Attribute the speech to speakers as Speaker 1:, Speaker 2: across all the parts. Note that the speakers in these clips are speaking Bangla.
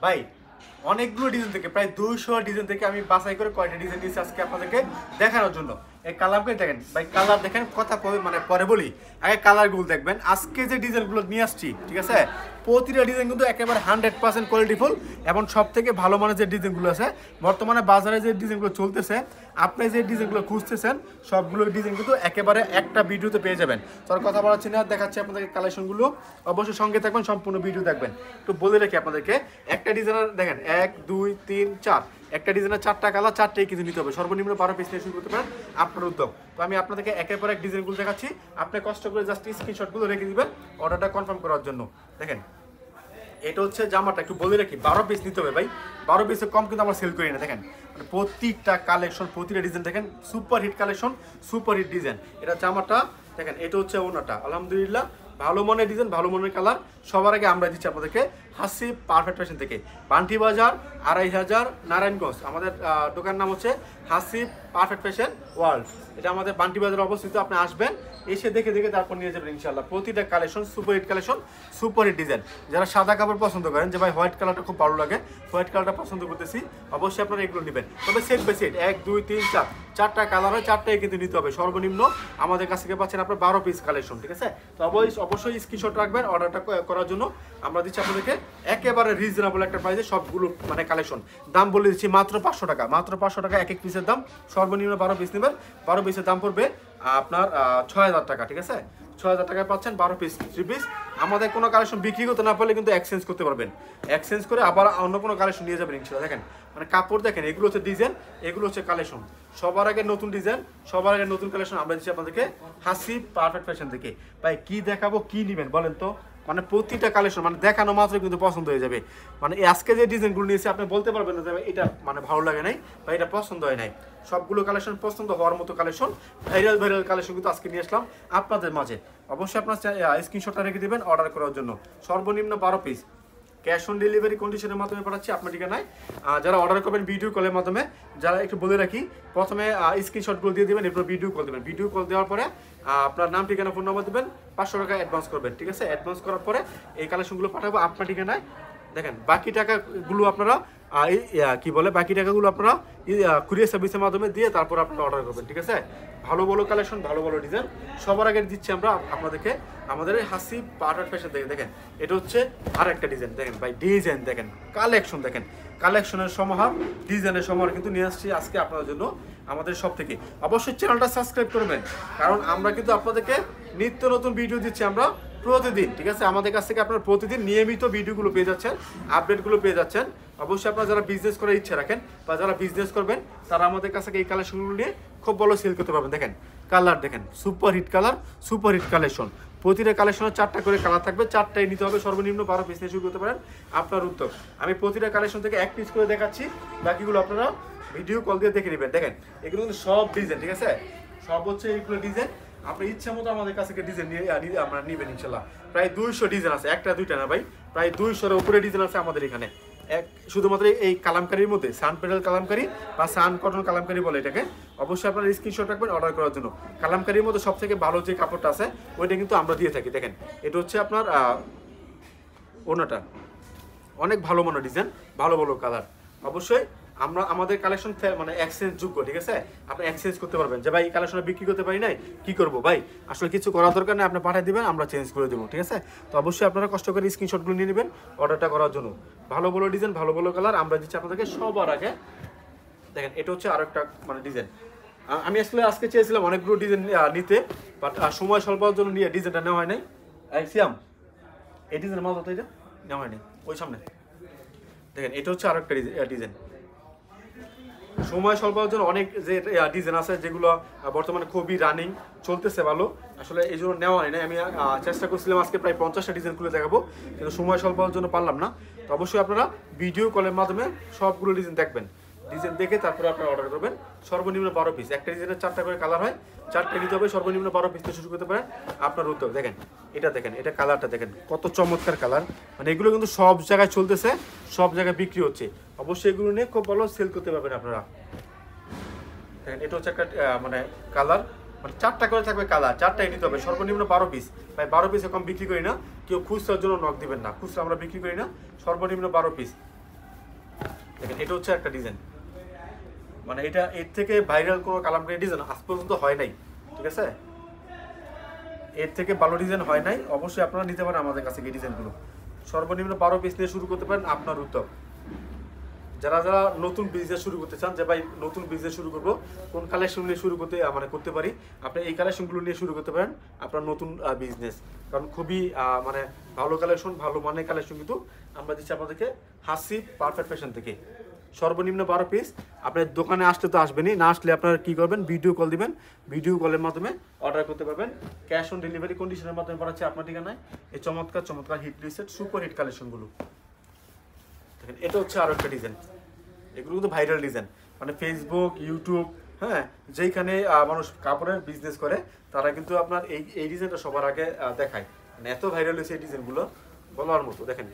Speaker 1: ভাই অনেকগুলো ডিজাইন থেকে প্রায় 200 ডিজাইন থেকে আমি বাছাই করে কয়টা ডিজাইন দিয়েছি আজকে আপনাদেরকে দেখানোর জন্য। এই কালারগুলো দেখেন ভাই, কালার দেখেন, কথা মানে পরে বলি, আগে কালারগুলো দেখবেন। আজকে যে ডিজাইনগুলো নিয়ে আসছি, ঠিক আছে, প্রতিটা ডিজাইন কিন্তু একেবারে 100% কোয়ালিটিফুল এবং সব থেকে ভালো মানের যে ডিজাইনগুলো আছে বর্তমানে বাজারে যে ডিজাইনগুলো চলতেছে, আপনি যে ডিজাইনগুলো খুঁজতেছেন সবগুলো ডিজাইন কিন্তু একেবারে একটা ভিডিওতে পেয়ে যাবেন। তো আর কথা বলাচ্ছি না, দেখাচ্ছি আপনাদেরকে কালেকশনগুলো। অবশ্যই সঙ্গে থাকবেন, সম্পূর্ণ ভিডিও দেখবেন। একটু বলে রাখি আপনাদেরকে, একটা ডিজাইনের দেখেন 1 2 3 4, একটা ডিজাইনের 4টা কালার, 4টাই কিন্তু নিতে হবে। সর্বনিম্ন 12 পিস নিয়ে শুরু করতে পারেন, আপনার উদ্যোগ। তো আমি আপনাদেরকে একের পর এক ডিজাইনগুলো দেখাচ্ছি, আপনি কষ্ট করে জাস্ট স্ক্রিনশটগুলো রেখে দিবেন অর্ডারটা কনফার্ম করার জন্য। দেখেন এটা হচ্ছে জামাটা, একটু বলে রাখি 12 পিস নিতে হবে ভাই, 12 পিসের কম কিন্তু আমরা সেল করি না। দেখেন মানে প্রত্যেকটা কালেকশন, প্রতিটা ডিজাইন দেখেন super hit collection, super hit design. এটা জামাটা দেখেন, এটা হচ্ছে ওনাটা, আলহামদুলিল্লাহ ভালো মনের ডিজাইন, ভালো মনের কালার। সবার আগে আমরা দিচ্ছি আপনাদেরকে হাসিব পারফেক্ট ফ্যাশন থেকে, বান্টি বাজার 2500 নারায়ণগঞ্জ। আমাদের দোকান নাম হচ্ছে হাসিব পারফেক্ট ফ্যাশন ওয়ার্ল্ড। এটা আমাদের বান্টি বাজারে অবস্থিত। আপনি আসবেন, এসে দেখে দেখে তারপর নিয়ে যাবেন ইনশাল্লাহ। প্রতিটা collection super hit collection, super hit design. যারা সাদা কাপড় পছন্দ করেন, যে ভাই হোয়াইট কালারটা খুব ভালো লাগে, হোয়াইট কালারটা পছন্দ করতেছি, অবশ্যই আপনারা এগুলো নেবেন। তবে সেট বাই সেট 1 2 3 4, 4টা কালার হয়, 4টাই কিন্তু নিতে হবে। সর্বনিম্ন আমাদের কাছ থেকে পাচ্ছেন আপনার 12 পিস কালেকশন, ঠিক আছে। তো অবশ্যই স্ক্রিনশট রাখবেন অর্ডারটা করার জন্য। আমরা দিচ্ছি আপনাদেরকে একেবারে রিজনেবল একটা প্রাইসে সবগুলো মানে কালেকশন। দাম বলে দিচ্ছি মাত্র 500 টাকা, মাত্র 500 টাকা এক এক পিসের দাম। সর্বনিম্ন 12 পিস নেবেন, 12 পিসের দাম পড়বে আপনার 6000 টাকা, ঠিক আছে। 6000 টাকায় পাচ্ছেন 12 পিস 3 পিস। আমাদের কোনো কালেকশন বিক্রি করতে না পারলে কিন্তু এক্সচেঞ্জ করতে পারবেন, এক্সচেঞ্জ করে আবার অন্য কোনো কালেকশন নিয়ে যাবেন ইনশাআল্লাহ। দেখেন মানে কাপড় দেখেন, এগুলো হচ্ছে ডিজাইন, এগুলো হচ্ছে কালেকশন। সবার আগে নতুন ডিজাইন, সবার আগে নতুন কালেকশন আমরা দিচ্ছি আপনাদেরকে হাসিব পারফেক্ট ফ্যাশন থেকে। ভাই কি দেখাবো, কি নেবেন বলেন তো? মানে প্রতিটা কালেকশন মানে দেখানো মাত্র কিন্তু পছন্দ হয়ে যাবে। মানে আজকে যে ডিজাইনগুলো নিয়েছি আপনি বলতে পারবেন না যে এটা মানে ভালো লাগে নাই বা এটা পছন্দ হয় নাই। সবগুলো কালেকশন পছন্দ হওয়ার মতো কালেকশন, ভাইরাল কালেকশন কিন্তু আজকে নিয়ে আসলাম আপনাদের মাঝে। অবশ্যই আপনার স্ক্রিনশটটা রেখে দেবেন অর্ডার করার জন্য। সর্বনিম্ন 12 পিস, ক্যাশ অন ডেলিভারি কন্ডিশনের মাধ্যমে পাঠাচ্ছি আপনার ঠিকানায়। যারা অর্ডার করবেন ভিডিও কলের মাধ্যমে, যারা একটু বলে রাখি, প্রথমে স্ক্রিনশটগুলো দিয়ে দেবেন, এরপর ভিডিও কল দেবেন। ভিডিও কল দেওয়ার পরে আপনার নাম, ঠিকানা, ফোন নাম্বার দেবেন, 500 টাকা অ্যাডভান্স করবেন, ঠিক আছে। অ্যাডভান্স করার পরে এই কালেকশনগুলো পাঠাবো আপনার ঠিকানায়। দেখেন বাকি টাকাগুলো আপনারা কি বলে, বাকি টাকাগুলো আপনারা কুরিয়ার সার্ভিসের মাধ্যমে দিয়ে তারপর আপনারা অর্ডার করবেন, ঠিক আছে। ভালো ভালো কালেকশন, ভালো ভালো ডিজাইন সবার আগে দিচ্ছি আমরা আপনাদেরকে আমাদের হাসিব পারফেক্ট ফ্যাশন থেকে। দেখেন এটা হচ্ছে আর একটা ডিজাইন, দেখেন ভাই ডিজাইন দেখেন, কালেকশন দেখেন, কালেকশনের সমাহার, ডিজাইনের সমাহার কিন্তু নিয়ে আসছি আজকে আপনাদের জন্য আমাদের সব থেকে। অবশ্যই চ্যানেলটা সাবস্ক্রাইব করবেন, কারণ আমরা কিন্তু আপনাদেরকে নিত্য নতুন ভিডিও দিচ্ছি আমরা প্রতিদিন, ঠিক আছে। আমাদের কাছ থেকে আপনারা প্রতিদিন নিয়মিত ভিডিওগুলো পেয়ে যাচ্ছেন, আপডেটগুলো পেয়ে যাচ্ছেন। অবশ্যই আপনারা যারা বিজনেস করার ইচ্ছা রাখেন বা যারা বিজনেস করবেন, তারা আমাদের কাছ থেকে এই কালেকশনগুলো নিয়ে খুব ভালো সেল করতে পারবেন। দেখেন কালার দেখেন, super hit colour, super hit collection. প্রতিটা কালেকশনের 4টা করে কালার থাকবে, 4টাই নিতে হবে। সর্বনিম্ন 12 পিস নিয়ে শুরু করতে পারেন, আপনার উদ্যোগ। আমি প্রতিটা কালেকশন থেকে 1 পিস করে দেখাচ্ছি, বাকিগুলো আপনারা ভিডিও কল দিয়ে দেখে নেবেন। দেখেন এগুলো কিন্তু সব ডিজাইন, ঠিক আছে, সব হচ্ছে এইগুলো ডিজাইন। আপনার ইচ্ছা মতো আমাদের কাছ থেকে ডিজাইন নিয়ে আমরা নেবেন ইনশাল্লাহ। প্রায় 200 ডিজাইন আছে, একটা দুইটা না ভাই, প্রায় 200-এর উপরে ডিজাইন আছে আমাদের এখানে। শুধুমাত্র এই কালামকারির মধ্যে, সান পেডাল কালামকারি বা সান কটন কালামকারি বলে এটাকে। অবশ্যই আপনারা স্ক্রিনশট রাখবেন অর্ডার করার জন্য। কালামকারির মধ্যে সব থেকে ভালো যে কাপড়টা আছে ওইটা কিন্তু আমরা দিয়ে থাকি। দেখেন এটা হচ্ছে আপনার ওনাটা, অনেক ভালো মনে ডিজাইন, ভালো ভালো কালার। অবশ্যই আমরা আমাদের কালেকশন মানে এক্সচেঞ্জ যোগ্য, ঠিক আছে। আপনি এক্সচেঞ্জ করতে পারবেন, যে ভাই এই কালেকশন বিক্রি করতে পারি নাই, কি করব ভাই, আসলে কিছু করার দরকার নেই, আপনি পাঠিয়ে দিবেন, আমরা চেঞ্জ করে দেবো, ঠিক আছে। তো অবশ্যই আপনারা কষ্ট করে স্ক্রিনশটগুলো নিয়ে নেবেন অর্ডারটা করার জন্য। ভালো ভালো ডিজাইন, ভালো ভালো কালার আমরা দিচ্ছি আপনাদেরকে সবার আগে। দেখেন এটা হচ্ছে আরো একটা মানে ডিজাইন। আমি আসলে আজকে চেয়েছিলাম অনেকগুলো ডিজাইন নিতে, বাট সময় স্বল্পের জন্য নিয়ে ডিজাইনটা নেওয়া হয় নাই। সিয়াম এই ডিজাইনের মাল তো এটা নেওয়া হয়নি, ওই সামনে দেখেন এটা হচ্ছে আরো একটা ডিজাইন। সময় স্বল্পের জন্য অনেক যে ডিজাইন আছে যেগুলো বর্তমানে খুবই রানিং চলতেছে ভালো, আসলে এই জন্য নেওয়া হয় না। আমি চেষ্টা করছিলাম আজকে প্রায় 50টা ডিজাইন খুলে দেখাবো, কিন্তু সময় স্বল্পের জন্য পারলাম না। তো অবশ্যই আপনারা ভিডিও কলের মাধ্যমে সবগুলো ডিজাইন দেখবেন, ডিজাইন দেখে তারপরে আপনারা অর্ডার করবেন। সর্বনিম্ন 12 পিস, একটা ডিজাইনের 4টা করে কালার হয়, 4টা নিতে হবে। সর্বনিম্ন 12 পিস থেকে শুরু করতে পারেন, আপনার উদ্যোগ। দেখেন এটা দেখেন, এটা কালারটা দেখেন কত চমৎকার কালার। মানে এগুলো কিন্তু সব জায়গায় চলতেছে, সব জায়গায় বিক্রি হচ্ছে। অবশ্যই এগুলো নিয়ে খুব ভালো সেল করতে পারবেন আপনারা। দেখেন এটা হচ্ছে একটা মানে কালার, মানে 4টা করে থাকবে কালার, 4টাই নিতে হবে। সর্বনিম্ন 12 পিস, ভাই 12 পিসে কম বিক্রি করি না, কেউ খুচরার জন্য নক দিবেন না, খুচরা আমরা বিক্রি করি না। সর্বনিম্ন 12 পিস, দেখেন এটা হচ্ছে একটা ডিজাইন, মানে এটা এর থেকে ভাইরাল কোনো কালামকারী ডিজাইন আজ পর্যন্ত হয় নাই, ঠিক আছে? এর থেকে ভালো ডিজাইন হয় নাই। অবশ্যই আপনারা নিতে পারেন আমাদের কাছে এই ডিজাইনগুলো। সর্বনিম্ন 12 পিস দিয়ে শুরু করতে পারেন, আপনার উদ্যোগ। যারা যারা নতুন বিজনেস শুরু করতে চান, যে ভাই নতুন বিজনেস শুরু করবো, কোন কালেকশন নিয়ে শুরু করতে মানে করতে পারি, আপনি এই কালেকশনগুলো নিয়ে শুরু করতে পারেন আপনার নতুন বিজনেস। কারণ খুবই মানে ভালো কালেকশন, ভালো মানের কালেকশন কিন্তু আমরা দিচ্ছি আপনাদেরকে হাসিব পারফেক্ট ফ্যাশন থেকে। সর্বনিম্ন 12 পিস। আপনার দোকানে আসলে তো আসবেনই, না আসলে আপনারা কী করবেন, ভিডিও কল দিবেন, ভিডিও কলের মাধ্যমে অর্ডার করতে পারবেন। ক্যাশ অন ডেলিভারি কন্ডিশনের মাধ্যমে পাঠাচ্ছি আপনার ঠিকানায় এই চমৎকার চমৎকার হিট লিস্টেড সুপার হিট কালেকশনগুলো। দেখেন এটা হচ্ছে আরও একটা ডিজাইন, এগুলো কিন্তু ভাইরাল ডিজাইন, মানে ফেসবুক, ইউটিউব, হ্যাঁ, যেইখানে মানুষ কাপড়ের বিজনেস করে তারা কিন্তু আপনার এই ডিজাইনটা সবার আগে দেখায়। মানে এত ভাইরাল হয়েছে এই ডিজাইনগুলো বলার মতো। দেখেন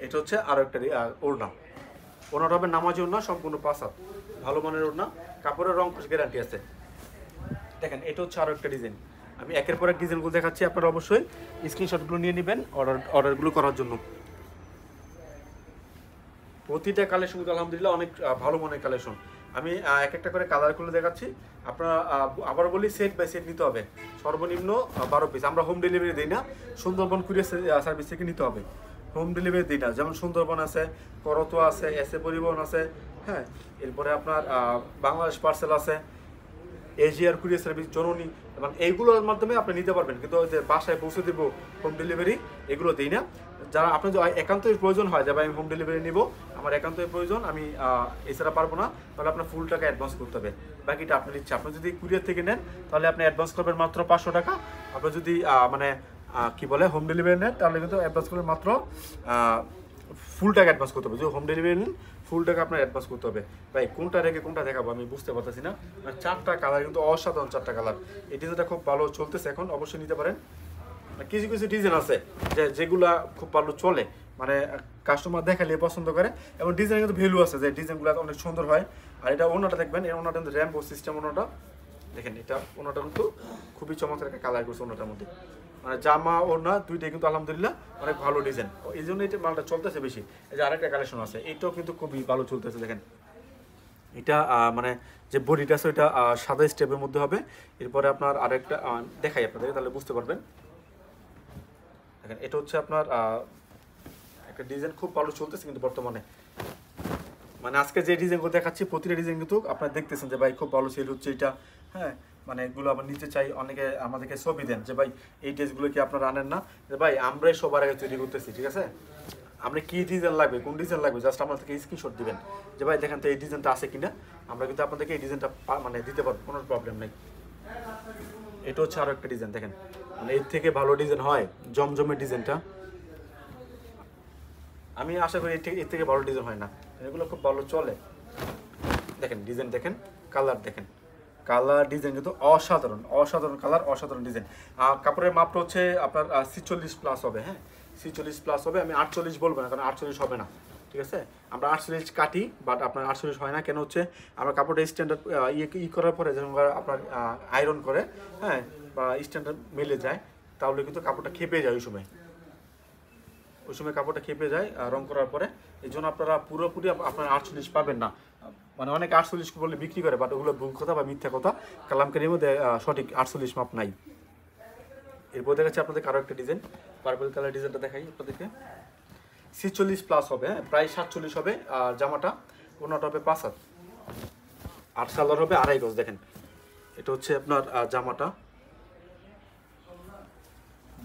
Speaker 1: এটা হচ্ছে আরও একটা ওড়না, ওড়নাটা হবে নামাজি ওড়না, সম্পূর্ণ 5 হাত, ভালো মানের ওড়না, কাপড়ের রং গ্যারান্টি আছে। দেখেন এটা হচ্ছে আরও একটা ডিজাইন। আমি একের পর এক ডিজাইনগুলো দেখাচ্ছি, আপনারা অবশ্যই স্ক্রিনশটগুলো নিয়ে নেবেন অর্ডারগুলো করার জন্য। প্রতিটা কালেকশন কিন্তু আলহামদুলিল্লাহ অনেক ভালো মানের কালেকশন। আমি এক একটা করে কালার খুলে দেখাচ্ছি। আপনারা আবার বলি, সেট বাই সেট নিতে হবে, সর্বনিম্ন 12 পিস। আমরা হোম ডেলিভারি দিই না, সুন্দরবন কুরিয়ার সার্ভিস থেকে নিতে হবে। হোম ডেলিভারি দিই না, যেমন সুন্দরবন আছে, করতোয়া আছে, এসএ পরিবহন আছে, হ্যাঁ, এরপরে আপনার বাংলাদেশ পার্সেল আছে, এশিয়ার কুরিয়ার সার্ভিস, জননী, এবং এইগুলোর মাধ্যমে আপনি নিতে পারবেন। কিন্তু ওই যে বাসায় পৌঁছে দেবো হোম ডেলিভারি, এগুলো দিই না। যারা আপনার যদি একান্তই প্রয়োজন হয়, যাবে আমি হোম ডেলিভারি নিব, আমার একান্তই প্রয়োজন, আমি এছাড়া পারবো না, তাহলে আপনার ফুল টাকা অ্যাডভান্স করতে হবে, বাকিটা আপনার ইচ্ছা। আপনি যদি কুরিয়ার থেকে নেন তাহলে আপনি অ্যাডভান্স করবেন মাত্র 500 টাকা। আপনি যদি মানে কি বলে হোম ডেলিভারি নেন তাহলে কিন্তু অ্যাডভান্স করবেন মাত্র ফুল টাকা অ্যাডভান্স করতে হবে। যদি হোম ডেলিভারি নেন ফুল টাকা আপনার অ্যাডভান্স করতে হবে। ভাই কোনটা রেখে কোনটা দেখাবো আমি বুঝতে পারতেছি না। মানে 4টা কালার কিন্তু অসাধারণ, 4টা কালার। এই ডিজাইনটা খুব ভালো চলতেছে এখন, অবশ্যই নিতে পারেন। কিছু কিছু ডিজাইন আছে যেগুলা খুব ভালো চলে, মানে কাস্টমার দেখালে পছন্দ করে, এবং ডিজাইন কিন্তু ভ্যালু আছে, যে ডিজাইনগুলো অনেক সুন্দর হয়। আর এটা ওনাটা দেখবেন, এই ওনাটা কিন্তু র্যাম্পো সিস্টেম ওনাটা। দেখেন এটা ওনাটা কিন্তু খুবই চমৎকার একটা কালার করছে ওনাটার মধ্যে, মানে জামা ওড়না দুইটাই কিন্তু আলহামদুলিল্লাহ অনেক ভালো ডিজাইন, এই জন্য এটা মালটা চলতেছে বেশি। এই যে আরেকটা কালেকশন আছে, এটাও কিন্তু খুবই ভালো চলতেছে। দেখেন এটা মানে যে বডিটা আছে ওইটা সাদা স্টেপের মধ্যে হবে। এরপরে আপনার আরেকটা দেখাই আপনাদের, তাহলে বুঝতে পারবেন। দেখেন এটা হচ্ছে আপনার একটা ডিজাইন খুব ভালো চলতেছে কিন্তু বর্তমানে। মানে আজকে যে ডিজাইনগুলো দেখাচ্ছি প্রতিটা ডিজাইন কিন্তু আপনারা দেখতেছেন যে ভাই খুব ভালো সেল হচ্ছে এটা, হ্যাঁ, মানে এগুলো আবার নিতে চাই। অনেকে আমাদেরকে ছবি দেন যে ভাই এই ড্রেসগুলো কি আপনারা আনেন না, যে ভাই আমরাই সবার আগে তৈরি করতেছি, ঠিক আছে? আপনি কী ডিজাইন লাগবে, কোন ডিজাইন লাগবে, জাস্ট আপনাদেরকে স্ক্রিনশট দিবেন যে ভাই দেখেন তো এই ডিজাইনটা আছে কিনা, আমরা কিন্তু আপনাদেরকে এই ডিজাইনটা মানে দিতে পারবো, কোনো প্রবলেম নেই। এটা হচ্ছে আরও একটা ডিজাইন। দেখেন মানে এর থেকে ভালো ডিজাইন হয় জমজমের ডিজাইনটা, আমি আশা করি এর থেকে ভালো ডিজাইন হয় না, এগুলো খুব ভালো চলে। দেখেন ডিজাইন দেখেন, কালার দেখেন, কালার ডিজাইন কিন্তু অসাধারণ, অসাধারণ কালার, অসাধারণ ডিজাইন। কাপড়ের মাপটা হচ্ছে আপনার 46+ হবে, হ্যাঁ 46+ হবে। আমি 48 বলবো না, কারণ 48 হবে না, ঠিক আছে? আমরা 48 কাটি, বাট আপনার 48 হয় না। কেন হচ্ছে আমরা কাপড়টা স্ট্যান্ডার্ড করার পরে যখন আপনার আয়রন করে, হ্যাঁ, বা স্ট্যান্ডার্ড মেলে যায়, তাহলে কিন্তু কাপড়টা খেপে যায় ওই সময় কাপড়টা খেপে যায় রং করার পরে। এই জন্য আপনারা পুরোপুরি আপনার 48 পাবেন না। মানে অনেক 48 বলে বিক্রি করে, বাট ওগুলো ভুল কথা বা মিথ্যা কথা, কালামকারীর মধ্যে সঠিক 48 মাপ নাই। এরপর দেখাচ্ছি আপনাদের আরও একটা ডিজাইন, পার্পল কালার ডিজাইনটা দেখাই আপনাদেরকে। 46+ হবে, হ্যাঁ, প্রায় 47 হবে। আর জামাটা ওনাটা হবে 5 হাত, আর সালোয়ার হবে 2.5 গজ। দেখেন এটা হচ্ছে আপনার জামাটা,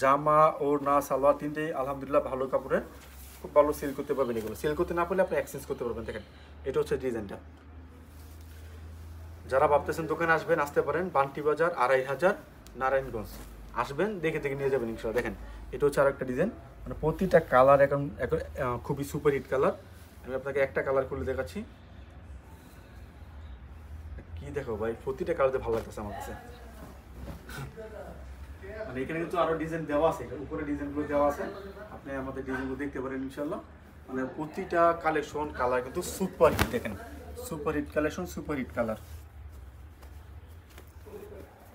Speaker 1: জামা ওড়না সালোয়ার তিনটেই আলহামদুলিল্লাহ ভালো কাপড়ের, খুব ভালো সেল করতে পারবেন। এগুলো সেল করতে না পারলে আপনি এক্সচেঞ্জ করতে পারবেন। দেখেন এটা হচ্ছে ডিজাইনটা। যারা ভাবতেছেন দোকানে আসবেন, আসতে পারেন, বান্টি বাজার 2500 নারায়ণগঞ্জ, আসবেন, দেখে দেখে নিয়ে যাবেন ইনশাআল্লাহ। দেখেন এটা হচ্ছে আর একটা ডিজাইন, মানে প্রতিটা কালার এখন খুবই সুপার হিট কালার। আমি আপনাকে একটা কালার খুলে দেখাচ্ছি। কি দেখো ভাই, প্রতিটা কালারতে ভালো লাগতেছে আমার কাছে। মানে এখানে কিন্তু আরো ডিজাইন দেওয়া আছে, উপরে ডিজাইনগুলো দেওয়া আছে, আপনি আমাদের ডিজাইনগুলো দেখতে পারেন ইনশাআল্লাহ। মানে প্রতিটা কালেকশন কালার কিন্তু সুপার হিট। দেখেন super hit collection, super hit colour.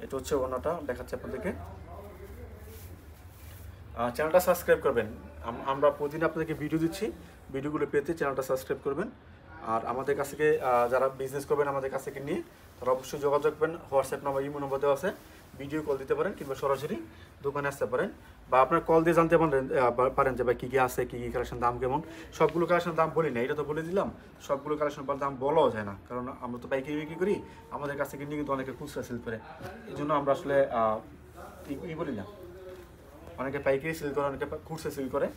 Speaker 1: এটা হচ্ছে ওনাটা দেখাচ্ছে আপনাদেরকে। চ্যানেলটা সাবস্ক্রাইব করবেন, আমরা প্রতিদিন আপনাদেরকে ভিডিও দিচ্ছি, ভিডিওগুলো পেতে চ্যানেলটা সাবস্ক্রাইব করবেন। আর আমাদের কাছ থেকে যারা বিজনেস করবেন আমাদের কাছ থেকে নিয়ে তারা অবশ্যই যোগাযোগ করবেন। হোয়াটসঅ্যাপ নাম্বার, ইমো নম্বর দেওয়া আছে, ভিডিও কল দিতে পারেন কিংবা সরাসরি দোকানে আসতে পারেন, বা আপনার কল দিয়ে জানতে পারেন যে ভাই কী কী আছে, কী কী কালেকশন, দাম কেমন। সবগুলো কালেকশন দাম বলি না, এটা তো বলে দিলাম। সবগুলো কালেকশন দাম বলাও যায় না, কারণ আমরা তো পাইকারি বিক্রি করি, আমাদের কাছ থেকে নিয়ে কিন্তু অনেকে খুচরা সেল করে। এই জন্য আমরা আসলে বলি না, অনেকে পাইকারি সেল করে, অনেকে খুচরা সেল করে।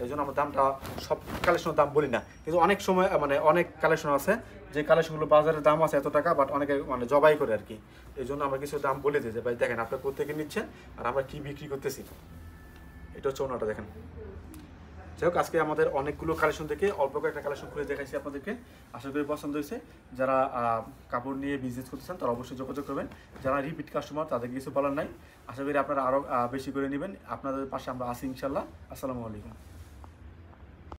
Speaker 1: এই জন্য আমরা দামটা সব কালেকশনের দাম বলি না। কিন্তু অনেক সময় মানে অনেক কালেকশন আছে যে কালেকশনগুলো বাজারের দাম আছে এত টাকা, বাট অনেকে মানে জবাই করে আর কি। এই জন্য আমরা কিছু দাম বলে দিই যে ভাই দেখেন আপনার কোথেকে নিচ্ছেন আর আমরা কী বিক্রি করতেছি। এটা হচ্ছে ওনাটা দেখেন। যাই হোক, আজকে আমাদের অনেকগুলো কালেকশন থেকে অল্প কয়েকটা কালেকশন খুলে দেখাইছি আপনাদেরকে। আশা করি পছন্দ হয়েছে। যারা কাপড় নিয়ে বিজনেস করতেছেন তারা অবশ্যই যোগাযোগ করবেন। যারা রিপিট কাস্টমার তাদেরকে কিছু বলার নাই। আশা করি আপনারা আরও বেশি করে নেবেন। আপনাদের পাশে আমরা আছি ইনশাল্লাহ। আসসালামু আলাইকুম।